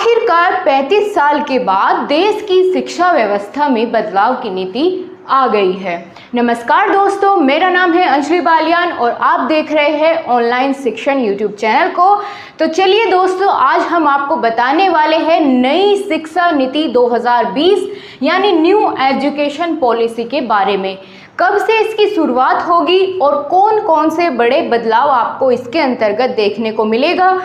आखिरकार 35 साल के बाद देश की शिक्षा व्यवस्था में बदलाव की नीति आ गई है। नमस्कार दोस्तों, मेरा नाम है अंजलि बालियान और आप देख रहे हैं ऑनलाइन शिक्षण यूट्यूब चैनल को। तो चलिए दोस्तों, आज हम आपको बताने वाले हैं नई शिक्षा नीति 2020 यानी न्यू एजुकेशन पॉलिसी के बारे में। कब से इसकी शुरुआत होगी और कौन कौन से बड़े बदलाव आपको इसके अंतर्गत देखने को मिलेगा।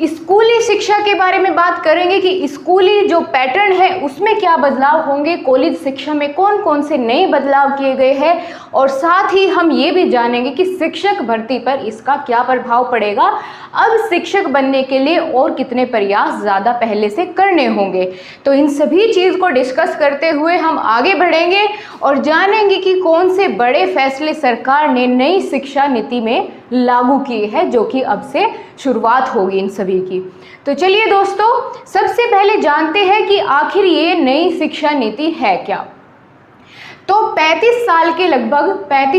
स्कूली शिक्षा के बारे में बात करेंगे कि स्कूली जो पैटर्न है उसमें क्या बदलाव होंगे, कॉलेज शिक्षा में कौन कौन से नए बदलाव किए गए हैं, और साथ ही हम ये भी जानेंगे कि शिक्षक भर्ती पर इसका क्या प्रभाव पड़ेगा। अब शिक्षक बनने के लिए और कितने प्रयास ज़्यादा पहले से करने होंगे। तो इन सभी चीज़ को डिस्कस करते हुए हम आगे बढ़ेंगे और जानेंगे कि कौन से बड़े फैसले सरकार ने नई शिक्षा नीति में लागू किए हैं, जो कि अब से शुरुआत होगी इन सभी की। तो चलिए दोस्तों, सबसे पहले जानते हैं कि आखिर ये नई शिक्षा नीति है क्या। तो 35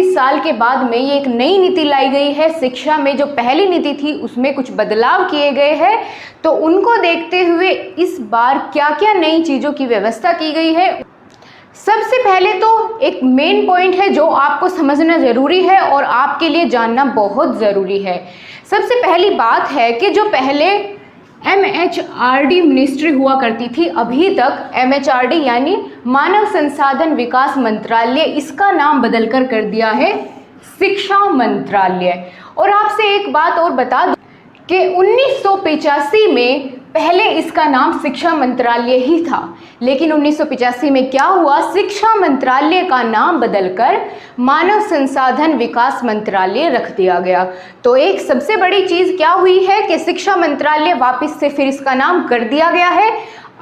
साल के बाद में ये एक नई नीति लाई गई है शिक्षा में। जो पहली नीति थी उसमें कुछ बदलाव किए गए हैं, तो उनको देखते हुए इस बार क्या क्या नई चीज़ों की व्यवस्था की गई है। सबसे पहले तो एक मेन पॉइंट है जो आपको समझना ज़रूरी है और आपके लिए जानना बहुत ज़रूरी है। सबसे पहली बात है कि जो पहले MHRD मिनिस्ट्री हुआ करती थी, अभी तक MHRD यानी मानव संसाधन विकास मंत्रालय, इसका नाम बदलकर कर दिया है शिक्षा मंत्रालय। और आपसे एक बात और बता दूं कि 1985 में पहले इसका नाम शिक्षा मंत्रालय ही था, लेकिन 1985 में क्या हुआ, शिक्षा मंत्रालय का नाम बदलकर मानव संसाधन विकास मंत्रालय रख दिया गया। तो एक सबसे बड़ी चीज़ क्या हुई है कि शिक्षा मंत्रालय वापस से फिर इसका नाम कर दिया गया है।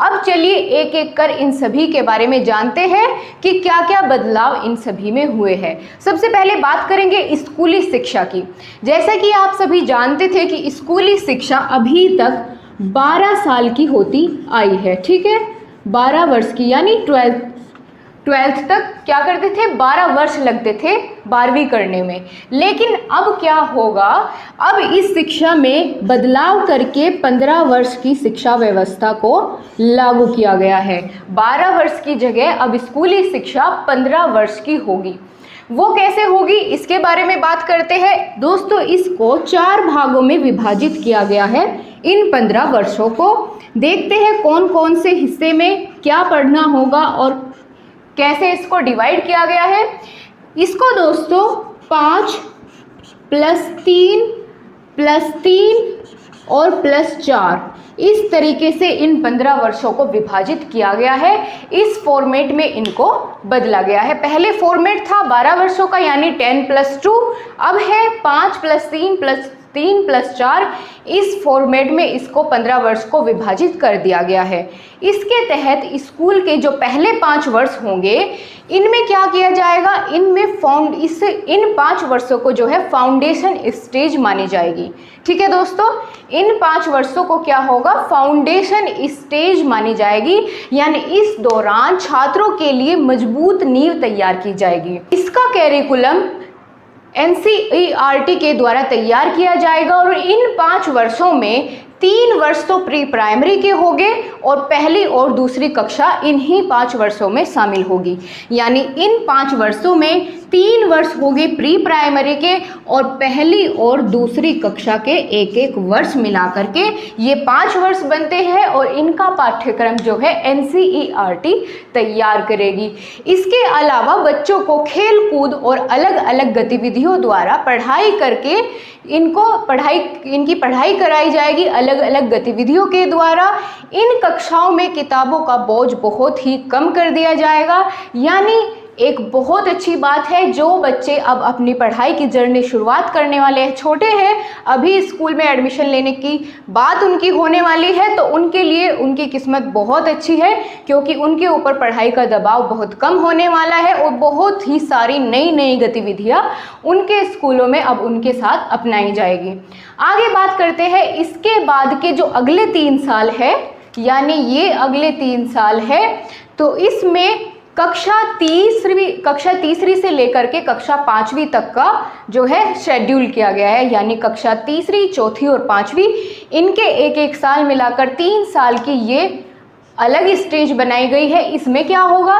अब चलिए एक एक कर इन सभी के बारे में जानते हैं कि क्या क्या बदलाव इन सभी में हुए हैं। सबसे पहले बात करेंगे स्कूली शिक्षा की। जैसा कि आप सभी जानते थे कि स्कूली शिक्षा अभी तक 12 साल की होती आई है, ठीक है, 12 वर्ष की, यानी 12th तक क्या करते थे, 12 वर्ष लगते थे 12वीं करने में। लेकिन अब क्या होगा, अब इस शिक्षा में बदलाव करके 15 वर्ष की शिक्षा व्यवस्था को लागू किया गया है। 12 वर्ष की जगह अब स्कूली शिक्षा 15 वर्ष की होगी। वो कैसे होगी, इसके बारे में बात करते हैं दोस्तों। इसको 4 भागों में विभाजित किया गया है। इन 15 वर्षों को देखते हैं कौन कौन से हिस्से में क्या पढ़ना होगा और कैसे इसको डिवाइड किया गया है। इसको दोस्तों 5 + 3 + 3 और +4 इस तरीके से इन 15 वर्षों को विभाजित किया गया है। इस फॉर्मेट में इनको बदला गया है। पहले फॉर्मेट था 12 वर्षों का यानी 10 + 2, अब है 5 + 3 + 3 + 4। इस फॉर्मेट में इसको 15 वर्ष को विभाजित कर दिया गया है। इसके तहत स्कूल के जो पहले 5 वर्ष होंगे, इनमें क्या किया जाएगा, इनमें इन 5 वर्षों को जो है फाउंडेशन स्टेज मानी जाएगी। ठीक है दोस्तों, इन 5 वर्षों को क्या होगा, फाउंडेशन स्टेज मानी जाएगी, यानी इस दौरान छात्रों के लिए मजबूत नींव तैयार की जाएगी। इसका कैरिकुलम NCERT के द्वारा तैयार किया जाएगा और इन 5 वर्षों में 3 वर्ष तो प्री प्राइमरी के होंगे और पहली और दूसरी कक्षा इन्हीं 5 वर्षों में शामिल होगी। यानी इन 5 वर्षों में 3 वर्ष होंगे प्री प्राइमरी के और पहली और दूसरी कक्षा के एक एक वर्ष मिला करके ये 5 वर्ष बनते हैं और इनका पाठ्यक्रम जो है NCERT तैयार करेगी। इसके अलावा बच्चों को खेल कूद और अलग अलग गतिविधियों द्वारा पढ़ाई करके इनकी पढ़ाई कराई जाएगी। अलग अलग गतिविधियों के द्वारा इन कक्षाओं में किताबों का बोझ बहुत ही कम कर दिया जाएगा। यानी एक बहुत अच्छी बात है, जो बच्चे अब अपनी पढ़ाई की जर्नी शुरुआत करने वाले हैं, छोटे हैं, अभी स्कूल में एडमिशन लेने की बात उनकी होने वाली है, तो उनके लिए उनकी किस्मत बहुत अच्छी है, क्योंकि उनके ऊपर पढ़ाई का दबाव बहुत कम होने वाला है और बहुत ही सारी नई नई गतिविधियां उनके स्कूलों में अब उनके साथ अपनाई जाएगी। आगे बात करते हैं इसके बाद के जो अगले 3 साल है, यानी ये अगले 3 साल है, तो इसमें कक्षा तीसरी से लेकर के कक्षा 5वीं तक का जो है शेड्यूल किया गया है, यानी कक्षा तीसरी, चौथी और 5वीं इनके एक एक साल मिलाकर 3 साल की ये अलग स्टेज बनाई गई है। इसमें क्या होगा,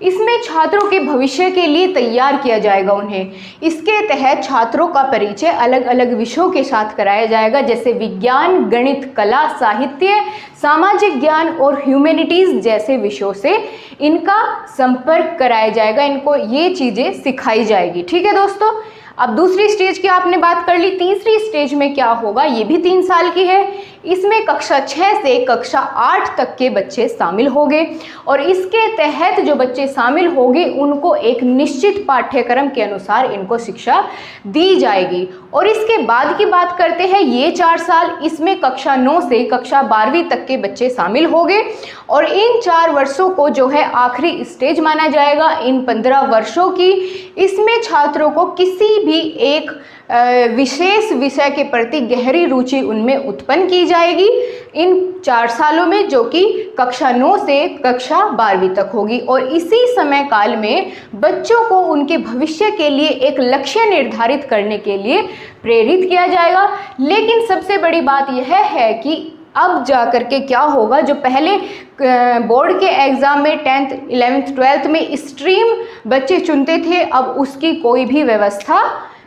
इसमें छात्रों के भविष्य के लिए तैयार किया जाएगा उन्हें। इसके तहत छात्रों का परिचय अलग अलग विषयों के साथ कराया जाएगा, जैसे विज्ञान, गणित, कला, साहित्य, सामाजिक ज्ञान और ह्यूमैनिटीज़ जैसे विषयों से इनका संपर्क कराया जाएगा, इनको ये चीज़ें सिखाई जाएगी। ठीक है दोस्तों, अब दूसरी स्टेज की आपने बात कर ली। तीसरी स्टेज में क्या होगा, ये भी 3 साल की है। इसमें कक्षा 6 से कक्षा 8 तक के बच्चे शामिल होंगे और इसके तहत जो बच्चे शामिल होंगे उनको एक निश्चित पाठ्यक्रम के अनुसार इनको शिक्षा दी जाएगी। और इसके बाद की बात करते हैं, ये 4 साल, इसमें कक्षा 9 से कक्षा 12वीं तक के बच्चे शामिल होंगे और इन 4 वर्षों को जो है आखिरी स्टेज माना जाएगा इन 15 वर्षों की। इसमें छात्रों को किसी भी एक विशेष विषय के प्रति गहरी रुचि उनमें उत्पन्न की जाएगी इन 4 सालों में, जो कि कक्षा 9 से कक्षा 12वीं तक होगी। और इसी समय काल में बच्चों को उनके भविष्य के लिए एक लक्ष्य निर्धारित करने के लिए प्रेरित किया जाएगा। लेकिन सबसे बड़ी बात यह है कि अब जा कर के क्या होगा, जो पहले बोर्ड के एग्ज़ाम में 10th, 11th, 12th में स्ट्रीम बच्चे चुनते थे, अब उसकी कोई भी व्यवस्था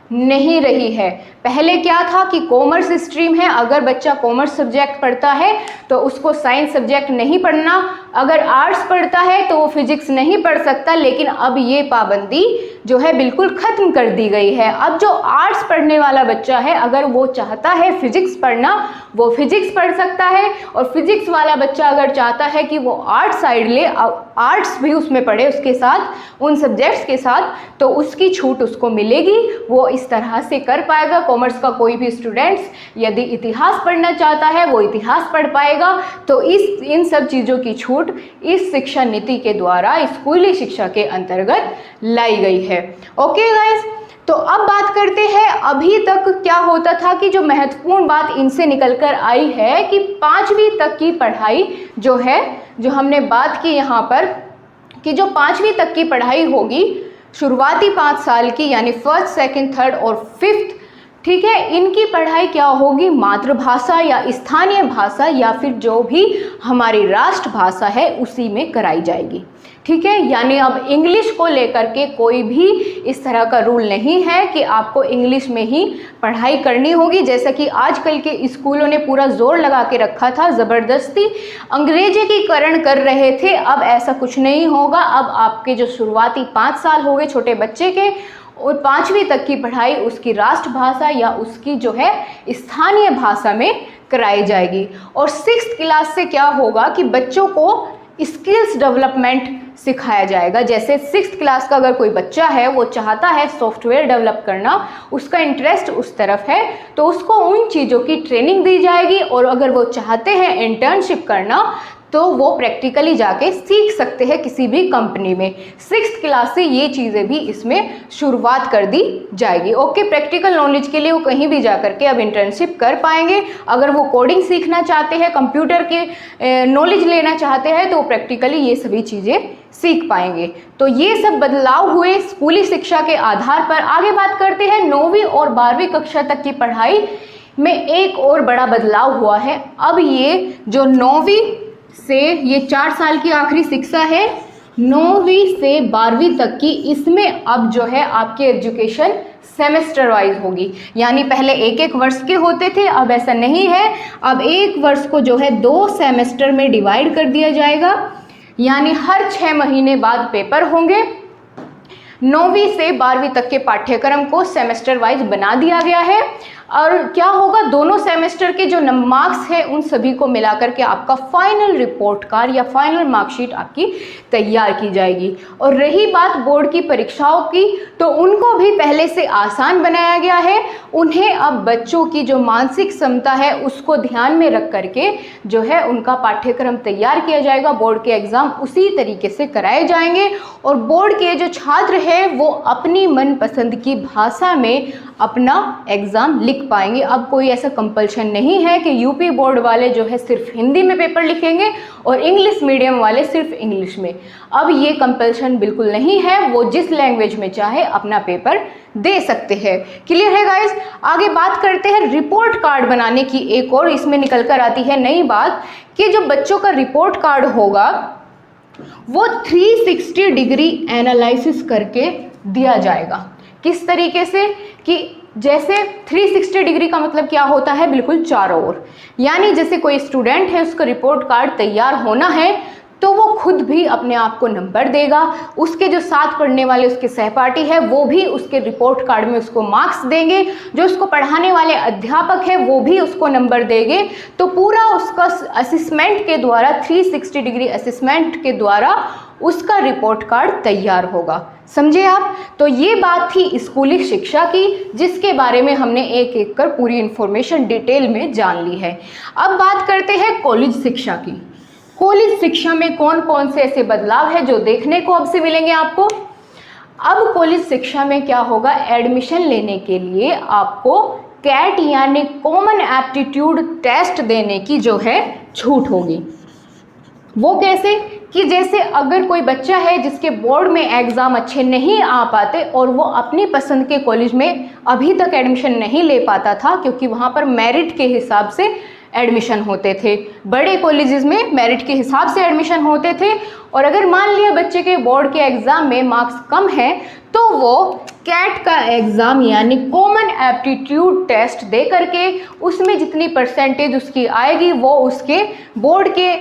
नहीं रही है। पहले क्या था कि कॉमर्स स्ट्रीम है, अगर बच्चा कॉमर्स सब्जेक्ट पढ़ता है तो उसको साइंस सब्जेक्ट नहीं पढ़ना, अगर आर्ट्स पढ़ता है तो वो फिजिक्स नहीं पढ़ सकता। लेकिन अब ये पाबंदी जो है बिल्कुल ख़त्म कर दी गई है। अब जो आर्ट्स पढ़ने वाला बच्चा है, अगर वो चाहता है फिजिक्स पढ़ना, वो फिजिक्स पढ़ सकता है, और फिजिक्स वाला बच्चा अगर चाहता है कि वो आर्ट्स साइड ले, आर्ट्स भी उसमें पढ़े उसके साथ, उन सब्जेक्ट्स के साथ, तो उसकी छूट उसको मिलेगी, वो इस तरह से कर पाएगा। कॉमर्स का कोई भी स्टूडेंट्स यदि इतिहास पढ़ना चाहता है वो इतिहास पढ़ पाएगा। तो इन सब चीज़ों की छूट इस शिक्षा नीति के द्वारा स्कूली शिक्षा के अंतर्गत लाई गई है। ओके गाइस, तो अब बात करते हैं अभी तक क्या होता था कि जो महत्वपूर्ण बात इनसे निकल कर आई है कि 5वीं तक की पढ़ाई जो है, जो हमने बात की यहाँ पर कि जो 5वीं तक की पढ़ाई होगी शुरुआती 5 साल की, यानी 1st, 2nd, 3rd और 5th, ठीक है, इनकी पढ़ाई क्या होगी, मातृभाषा या स्थानीय भाषा या फिर जो भी हमारी राष्ट्रभाषा है उसी में कराई जाएगी। ठीक है, यानी अब इंग्लिश को लेकर के कोई भी इस तरह का रूल नहीं है कि आपको इंग्लिश में ही पढ़ाई करनी होगी, जैसा कि आजकल के स्कूलों ने पूरा जोर लगा के रखा था, ज़बरदस्ती अंग्रेजीकरण कर रहे थे। अब ऐसा कुछ नहीं होगा। अब आपके जो शुरुआती 5 साल हो गए छोटे बच्चे के, और 5वीं तक की पढ़ाई उसकी राष्ट्रभाषा या उसकी जो है स्थानीय भाषा में कराई जाएगी। और 6th क्लास से क्या होगा कि बच्चों को स्किल्स डेवलपमेंट सिखाया जाएगा। जैसे 6th क्लास का अगर कोई बच्चा है, वो चाहता है सॉफ्टवेयर डेवलप करना, उसका इंटरेस्ट उस तरफ है, तो उसको उन चीज़ों की ट्रेनिंग दी जाएगी। और अगर वो चाहते हैं इंटर्नशिप करना तो वो प्रैक्टिकली जाके सीख सकते हैं किसी भी कंपनी में। 6th क्लास से ये चीज़ें भी इसमें शुरुआत कर दी जाएगी। ओके, प्रैक्टिकल नॉलेज के लिए वो कहीं भी जा कर के अब इंटर्नशिप कर पाएंगे। अगर वो कोडिंग सीखना चाहते हैं, कंप्यूटर के नॉलेज लेना चाहते हैं, तो प्रैक्टिकली ये सभी चीज़ें सीख पाएंगे। तो ये सब बदलाव हुए स्कूली शिक्षा के आधार पर। आगे बात करते हैं 9वीं और 12वीं कक्षा तक की पढ़ाई में एक और बड़ा बदलाव हुआ है। अब ये जो 9वीं से, ये 4 साल की आखिरी शिक्षा है, 9वीं से 12वीं तक की, इसमें अब जो है आपकी एजुकेशन सेमेस्टर वाइज होगी। यानी पहले 1-1 वर्ष के होते थे, अब ऐसा नहीं है। अब 1 वर्ष को जो है 2 सेमेस्टर में डिवाइड कर दिया जाएगा, यानी हर 6 महीने बाद पेपर होंगे। 9वीं से 12वीं तक के पाठ्यक्रम को सेमेस्टर वाइज बना दिया गया है। और क्या होगा, दोनों सेमेस्टर के जो मार्क्स है उन सभी को मिलाकर के आपका फाइनल रिपोर्ट कार्ड या फाइनल मार्कशीट आपकी तैयार की जाएगी। और रही बात बोर्ड की परीक्षाओं की, तो उनको भी पहले से आसान बनाया गया है। उन्हें अब बच्चों की जो मानसिक क्षमता है उसको ध्यान में रख करके जो है उनका पाठ्यक्रम तैयार किया जाएगा। बोर्ड के एग्ज़ाम उसी तरीके से कराए जाएंगे और बोर्ड के जो छात्र हैं वो अपनी मनपसंद की भाषा में अपना एग्ज़ाम लिख लिख पाएंगे। अब कोई ऐसा कंपल्शन नहीं है कि यूपी बोर्ड वाले जो है सिर्फ हिंदी में पेपर लिखेंगे और इंग्लिश मीडियम वाले सिर्फ इंग्लिश में। अब ये कंपल्शन बिल्कुल नहीं है, वो जिस लैंग्वेज में चाहे अपना पेपर दे सकते हैं। क्लियर है गाइस? आगे बात करते हैं रिपोर्ट कार्ड बनाने की। एक और इसमें निकल कर आती है नई बात कि जो बच्चों का रिपोर्ट कार्ड होगा वो 360 डिग्री एनालिसिस करके दिया जाएगा। किस तरीके से कि जैसे 360 डिग्री का मतलब क्या होता है, बिल्कुल चारों ओर। यानी जैसे कोई स्टूडेंट है, उसका रिपोर्ट कार्ड तैयार होना है तो वो खुद भी अपने आप को नंबर देगा, उसके जो साथ पढ़ने वाले उसके सहपाठी है वो भी उसके रिपोर्ट कार्ड में उसको मार्क्स देंगे, जो उसको पढ़ाने वाले अध्यापक है वो भी उसको नंबर देंगे। तो पूरा उसका असेसमेंट के द्वारा, 360 डिग्री असेसमेंट के द्वारा उसका रिपोर्ट कार्ड तैयार होगा। समझे आप? तो ये बात थी स्कूली शिक्षा की, जिसके बारे में हमने एक एक कर पूरी इंफॉर्मेशन डिटेल में जान ली है। अब बात करते हैं कॉलेज शिक्षा की। कॉलेज शिक्षा में कौन कौन से ऐसे बदलाव है जो देखने को अब से मिलेंगे आपको। अब कॉलेज शिक्षा में क्या होगा, एडमिशन लेने के लिए आपको कैट यानी कॉमन एप्टीट्यूड टेस्ट देने की जो है छूट होगी। वो कैसे कि जैसे अगर कोई बच्चा है जिसके बोर्ड में एग्ज़ाम अच्छे नहीं आ पाते और वो अपनी पसंद के कॉलेज में अभी तक एडमिशन नहीं ले पाता था, क्योंकि वहाँ पर मेरिट के हिसाब से एडमिशन होते थे, बड़े कॉलेजेस में मेरिट के हिसाब से एडमिशन होते थे। और अगर मान लिया बच्चे के बोर्ड के एग्ज़ाम में मार्क्स कम हैं तो वो कैट का एग्ज़ाम यानी कॉमन एप्टीट्यूड टेस्ट दे करके उसमें जितनी परसेंटेज उसकी आएगी वो उसके बोर्ड के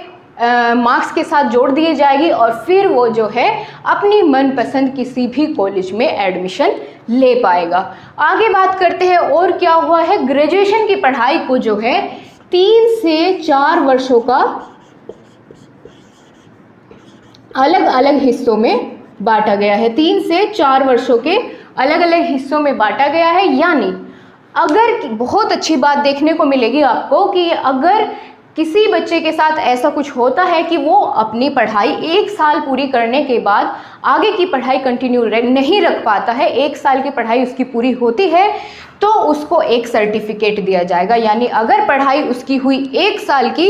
मार्क्स के साथ जोड़ दिए जाएगी और फिर वो जो है अपनी मनपसंद किसी भी कॉलेज में एडमिशन ले पाएगा। आगे बात करते हैं और क्या हुआ है, ग्रेजुएशन की पढ़ाई को जो है 3 से 4 वर्षों का अलग अलग हिस्सों में बांटा गया है। 3 से 4 वर्षों के अलग अलग हिस्सों में बांटा गया है। यानी अगर बहुत अच्छी बात देखने को मिलेगी आपको कि अगर किसी बच्चे के साथ ऐसा कुछ होता है कि वो अपनी पढ़ाई 1 साल पूरी करने के बाद आगे की पढ़ाई कंटिन्यू नहीं रख पाता है, 1 साल की पढ़ाई उसकी पूरी होती है तो उसको एक सर्टिफिकेट दिया जाएगा। यानी अगर पढ़ाई उसकी हुई 1 साल की,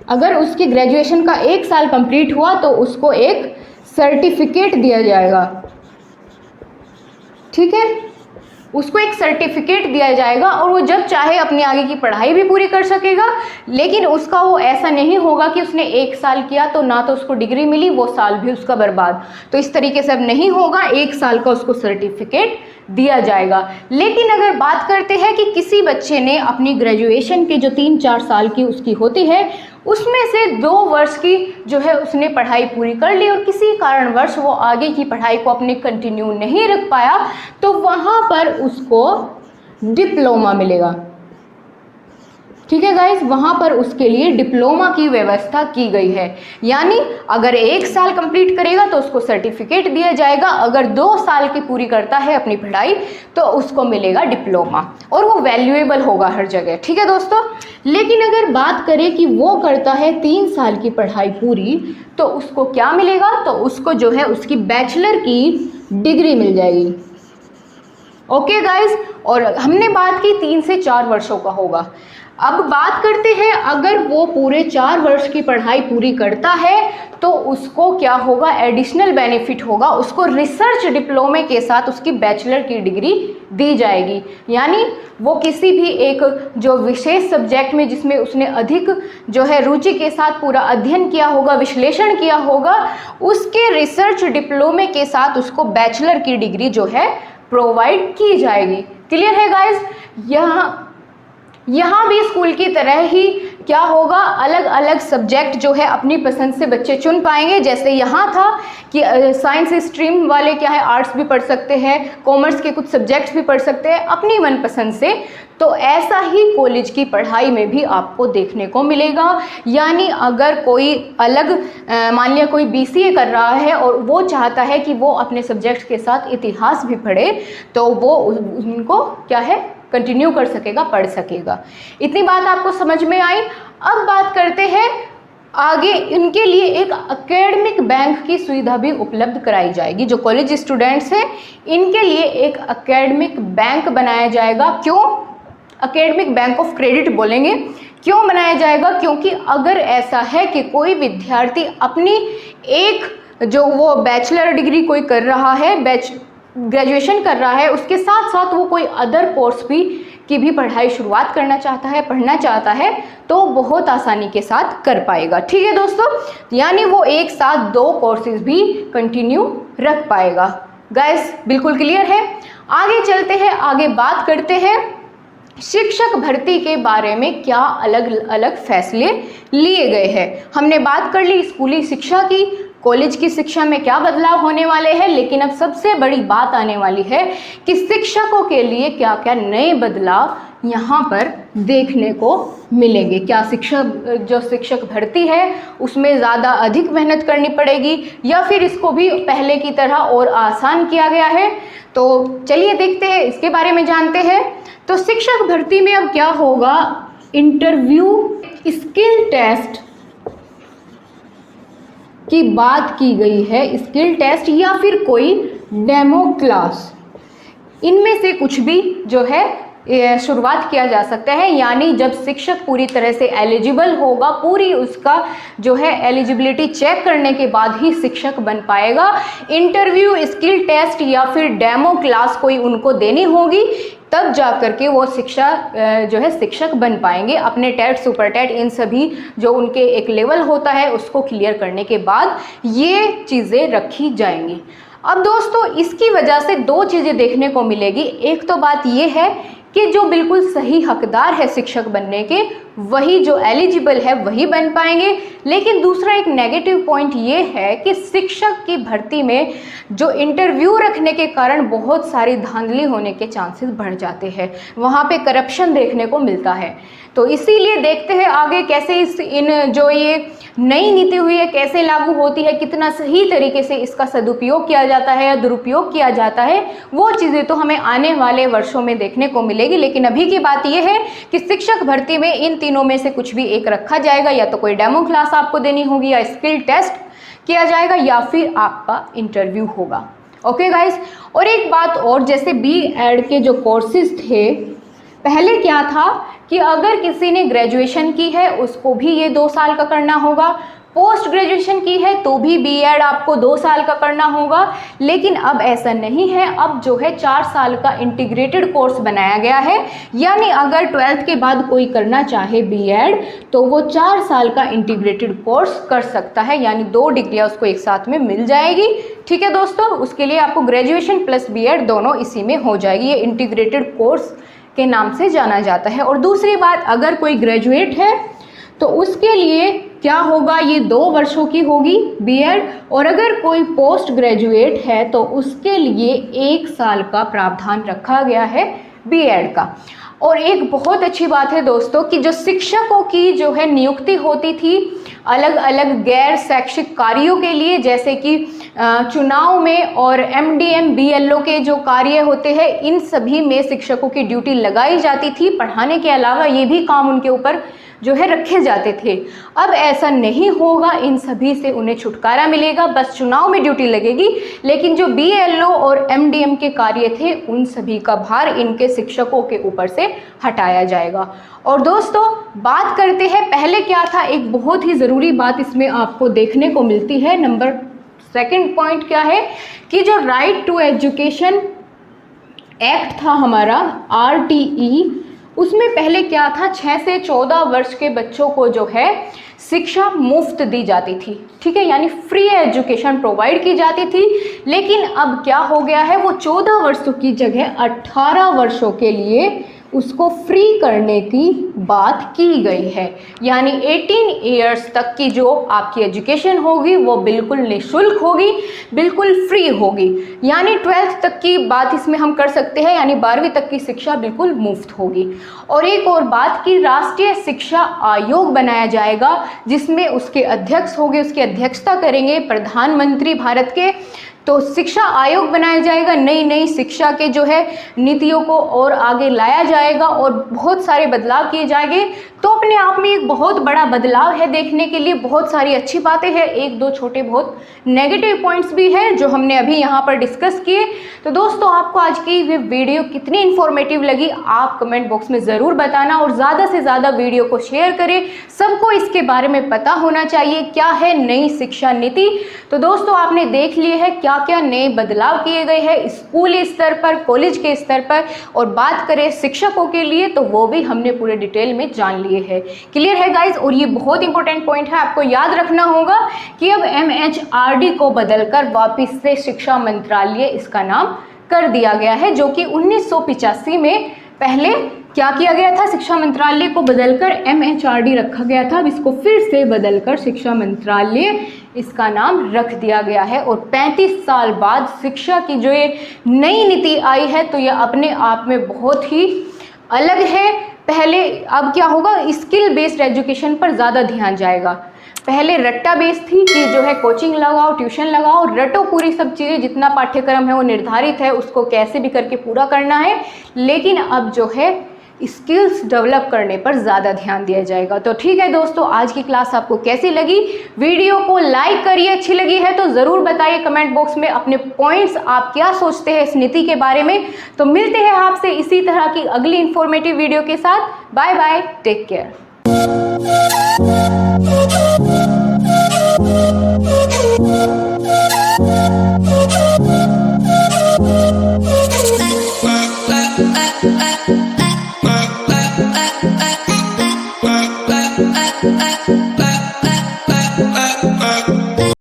अगर उसकी ग्रेजुएशन का 1 साल कंप्लीट हुआ तो उसको एक सर्टिफिकेट दिया जाएगा। ठीक है, उसको एक सर्टिफिकेट दिया जाएगा और वो जब चाहे अपनी आगे की पढ़ाई भी पूरी कर सकेगा। लेकिन उसका वो ऐसा नहीं होगा कि उसने 1 साल किया तो ना तो उसको डिग्री मिली, वो साल भी उसका बर्बाद। तो इस तरीके से अब नहीं होगा, 1 साल का उसको सर्टिफिकेट दिया जाएगा। लेकिन अगर बात करते हैं कि किसी बच्चे ने अपनी ग्रेजुएशन के जो 3-4 साल की उसकी होती है उसमें से 2 वर्ष की जो है उसने पढ़ाई पूरी कर ली और किसी कारणवश वो आगे की पढ़ाई को अपने कंटिन्यू नहीं रख पाया तो वहाँ पर उसको डिप्लोमा मिलेगा। ठीक है गाइज, वहाँ पर उसके लिए डिप्लोमा की व्यवस्था की गई है। यानी अगर 1 साल कंप्लीट करेगा तो उसको सर्टिफिकेट दिया जाएगा, अगर 2 साल की पूरी करता है अपनी पढ़ाई तो उसको मिलेगा डिप्लोमा और वो वैल्यूएबल होगा हर जगह। ठीक है दोस्तों, लेकिन अगर बात करें कि वो करता है 3 साल की पढ़ाई पूरी तो उसको क्या मिलेगा, तो उसको जो है उसकी बैचलर की डिग्री मिल जाएगी। ओके गाइज, और हमने बात की 3 से 4 वर्षों का होगा। अब बात करते हैं अगर वो पूरे 4 वर्ष की पढ़ाई पूरी करता है तो उसको क्या होगा, एडिशनल बेनिफिट होगा, उसको रिसर्च डिप्लोमे के साथ उसकी बैचलर की डिग्री दी जाएगी। यानी वो किसी भी एक जो विशेष सब्जेक्ट में जिसमें उसने अधिक जो है रुचि के साथ पूरा अध्ययन किया होगा, विश्लेषण किया होगा, उसके रिसर्च डिप्लोमे के साथ उसको बैचलर की डिग्री जो है प्रोवाइड की जाएगी। क्लियर है गाइज? यहाँ भी स्कूल की तरह ही क्या होगा, अलग अलग सब्जेक्ट जो है अपनी पसंद से बच्चे चुन पाएंगे। जैसे यहाँ था कि साइंस स्ट्रीम वाले क्या है आर्ट्स भी पढ़ सकते हैं, कॉमर्स के कुछ सब्जेक्ट्स भी पढ़ सकते हैं अपनी मनपसंद से, तो ऐसा ही कॉलेज की पढ़ाई में भी आपको देखने को मिलेगा। यानी अगर कोई अलग मान लिया कोई BCA कर रहा है और वो चाहता है कि वो अपने सब्जेक्ट के साथ इतिहास भी पढ़े तो वो उनको क्या है कंटिन्यू कर सकेगा, पढ़ सकेगा। इतनी बात आपको समझ में आई। अब बात करते हैं आगे इनके लिए एक एकेडमिक बैंक की सुविधा भी उपलब्ध कराई जाएगी। जो कॉलेज स्टूडेंट्स हैं इनके लिए एक एकेडमिक बैंक बनाया जाएगा। क्यों एकेडमिक बैंक ऑफ क्रेडिट बोलेंगे, क्यों बनाया जाएगा? क्योंकि अगर ऐसा है कि कोई विद्यार्थी अपनी एक जो वो बैचलर डिग्री कोई कर रहा है, ग्रेजुएशन कर रहा है, उसके साथ साथ वो कोई अदर कोर्स भी की भी पढ़ाई शुरुआत करना चाहता है, पढ़ना चाहता है, तो बहुत आसानी के साथ कर पाएगा। ठीक है दोस्तों, यानी वो एक साथ 2 कोर्सेज भी कंटिन्यू रख पाएगा। गाइस बिल्कुल क्लियर है? आगे चलते हैं, आगे बात करते हैं शिक्षक भर्ती के बारे में क्या अलग अलग फैसले लिए गए हैं। हमने बात कर ली स्कूली शिक्षा की, कॉलेज की शिक्षा में क्या बदलाव होने वाले हैं, लेकिन अब सबसे बड़ी बात आने वाली है कि शिक्षकों के लिए क्या क्या नए बदलाव यहाँ पर देखने को मिलेंगे। क्या शिक्षक भर्ती है उसमें ज़्यादा अधिक मेहनत करनी पड़ेगी या फिर इसको भी पहले की तरह और आसान किया गया है? तो चलिए देखते हैं, इसके बारे में जानते हैं। तो शिक्षक भर्ती में अब क्या होगा, इंटरव्यू स्किल टेस्ट की बात की गई है, स्किल टेस्ट या फिर कोई डेमो क्लास, इनमें से कुछ भी जो है शुरुआत किया जा सकता है। यानी जब शिक्षक पूरी तरह से एलिजिबल होगा, पूरी उसका जो है एलिजिबिलिटी चेक करने के बाद ही शिक्षक बन पाएगा। इंटरव्यू स्किल टेस्ट या फिर डेमो क्लास कोई उनको देनी होगी, तब जा कर के वो जो है शिक्षक बन पाएंगे। अपने टेट, सुपर टेट, इन सभी जो उनके एक लेवल होता है उसको क्लियर करने के बाद ये चीज़ें रखी जाएंगी। अब दोस्तों इसकी वजह से 2 चीज़ें देखने को मिलेगी। एक तो बात ये है कि जो बिल्कुल सही हकदार है शिक्षक बनने के, वही जो एलिजिबल है वही बन पाएंगे। लेकिन दूसरा एक नेगेटिव पॉइंट ये है कि शिक्षक की भर्ती में जो इंटरव्यू रखने के कारण बहुत सारी धांधली होने के चांसेस बढ़ जाते हैं, वहाँ पे करप्शन देखने को मिलता है। तो इसीलिए देखते हैं आगे कैसे जो ये नई नीति हुई है कैसे लागू होती है, कितना सही तरीके से इसका सदुपयोग किया जाता है या दुरुपयोग किया जाता है, वो चीज़ें तो हमें आने वाले वर्षों में देखने को मिलेगी। लेकिन अभी की बात यह है कि शिक्षक भर्ती में इन तीनों में से कुछ भी एक रखा जाएगा, या तो कोई डेमो क्लास आपको देनी होगी, या स्किल टेस्ट किया जाएगा, या फिर आपका इंटरव्यू होगा। ओके गाइस, और एक बात और, जैसे BEd के जो कोर्सेज थे, पहले क्या था कि अगर किसी ने ग्रेजुएशन की है उसको भी ये 2 साल का करना होगा, पोस्ट ग्रेजुएशन की है तो भी BEd आपको 2 साल का करना होगा। लेकिन अब ऐसा नहीं है, अब जो है 4 साल का इंटीग्रेटेड कोर्स बनाया गया है। यानी अगर 12th के बाद कोई करना चाहे BEd तो वो 4 साल का इंटीग्रेटेड कोर्स कर सकता है, यानी 2 डिग्रियाँ उसको एक साथ में मिल जाएगी। ठीक है दोस्तों, उसके लिए आपको ग्रेजुएशन प्लस BEd दोनों इसी में हो जाएगी। ये इंटीग्रेटेड कोर्स के नाम से जाना जाता है। और दूसरी बात, अगर कोई ग्रेजुएट है तो उसके लिए क्या होगा, ये 2 वर्षों की होगी BEd, और अगर कोई पोस्ट ग्रेजुएट है तो उसके लिए 1 साल का प्रावधान रखा गया है BEd का। और एक बहुत अच्छी बात है दोस्तों कि जो शिक्षकों की जो है नियुक्ति होती थी अलग अलग गैर शैक्षिक कार्यों के लिए, जैसे कि चुनाव में और MDM BLO के जो कार्य होते हैं, इन सभी में शिक्षकों की ड्यूटी लगाई जाती थी। पढ़ाने के अलावा ये भी काम उनके ऊपर जो है रखे जाते थे। अब ऐसा नहीं होगा, इन सभी से उन्हें छुटकारा मिलेगा, बस चुनाव में ड्यूटी लगेगी। लेकिन जो BLO और MDM के कार्य थे उन सभी का भार इनके शिक्षकों के ऊपर से हटाया जाएगा। और दोस्तों बात करते हैं, पहले क्या था, एक बहुत ही ज़रूरी बात इसमें आपको देखने को मिलती है। नंबर 2 पॉइंट क्या है कि जो राइट टू एजुकेशन एक्ट था हमारा RTE, उसमें पहले क्या था, 6 से 14 वर्ष के बच्चों को जो है शिक्षा मुफ्त दी जाती थी। ठीक है, यानी फ्री एजुकेशन प्रोवाइड की जाती थी। लेकिन अब क्या हो गया है, वो 14 वर्षों की जगह 18 वर्षों के लिए उसको फ्री करने की बात की गई है। यानी 18 इयर्स तक की जो आपकी एजुकेशन होगी वो बिल्कुल निःशुल्क होगी, बिल्कुल फ्री होगी। यानी 12th तक की बात इसमें हम कर सकते हैं, यानी 12वीं तक की शिक्षा बिल्कुल मुफ्त होगी। और एक और बात की, राष्ट्रीय शिक्षा आयोग बनाया जाएगा जिसमें उसके अध्यक्ष होंगे, उसकी अध्यक्षता करेंगे प्रधानमंत्री भारत के। तो शिक्षा आयोग बनाया जाएगा, नई नई शिक्षा के जो है नीतियों को और आगे लाया जाएगा और बहुत सारे बदलाव किए जाएंगे। तो अपने आप में एक बहुत बड़ा बदलाव है, देखने के लिए बहुत सारी अच्छी बातें हैं, एक दो छोटे बहुत नेगेटिव पॉइंट्स भी हैं जो हमने अभी यहाँ पर डिस्कस किए। तो दोस्तों आपको आज की ये वीडियो कितनी इन्फॉर्मेटिव लगी आप कमेंट बॉक्स में ज़रूर बताना और ज़्यादा से ज़्यादा वीडियो को शेयर करें, सबको इसके बारे में पता होना चाहिए क्या है नई शिक्षा नीति। तो दोस्तों आपने देख लिए है क्या क्या नए बदलाव किए गए हैं स्कूली स्तर पर, कॉलेज के स्तर पर, और बात करें शिक्षकों के लिए तो वो भी हमने पूरे डिटेल में जान लिए है। क्लियर है गाइज? और ये बहुत इंपॉर्टेंट पॉइंट है, आपको याद रखना होगा कि अब MHRD को बदलकर वापिस से शिक्षा मंत्रालय इसका नाम कर दिया गया है, जो कि 1985 में पहले क्या किया गया था, शिक्षा मंत्रालय को बदलकर MHRD रखा गया था। अब इसको फिर से बदलकर शिक्षा मंत्रालय इसका नाम रख दिया गया है। और 35 साल बाद शिक्षा की जो ये नई नीति आई है तो ये अपने आप में बहुत ही अलग है। पहले अब क्या होगा, स्किल बेस्ड एजुकेशन पर ज़्यादा ध्यान जाएगा। पहले रट्टा बेस्ड थी कि जो है कोचिंग लगाओ, ट्यूशन लगाओ, रटो पूरी सब चीज़ें, जितना पाठ्यक्रम है वो निर्धारित है उसको कैसे भी करके पूरा करना है। लेकिन अब जो है स्किल्स डेवलप करने पर ज़्यादा ध्यान दिया जाएगा। तो ठीक है दोस्तों, आज की क्लास आपको कैसी लगी? वीडियो को लाइक करिए, अच्छी लगी है तो ज़रूर बताइए कमेंट बॉक्स में अपने पॉइंट्स, आप क्या सोचते हैं इस नीति के बारे में। तो मिलते हैं आपसे इसी तरह की अगली इंफॉर्मेटिव वीडियो के साथ। Bye bye, take care. Bye.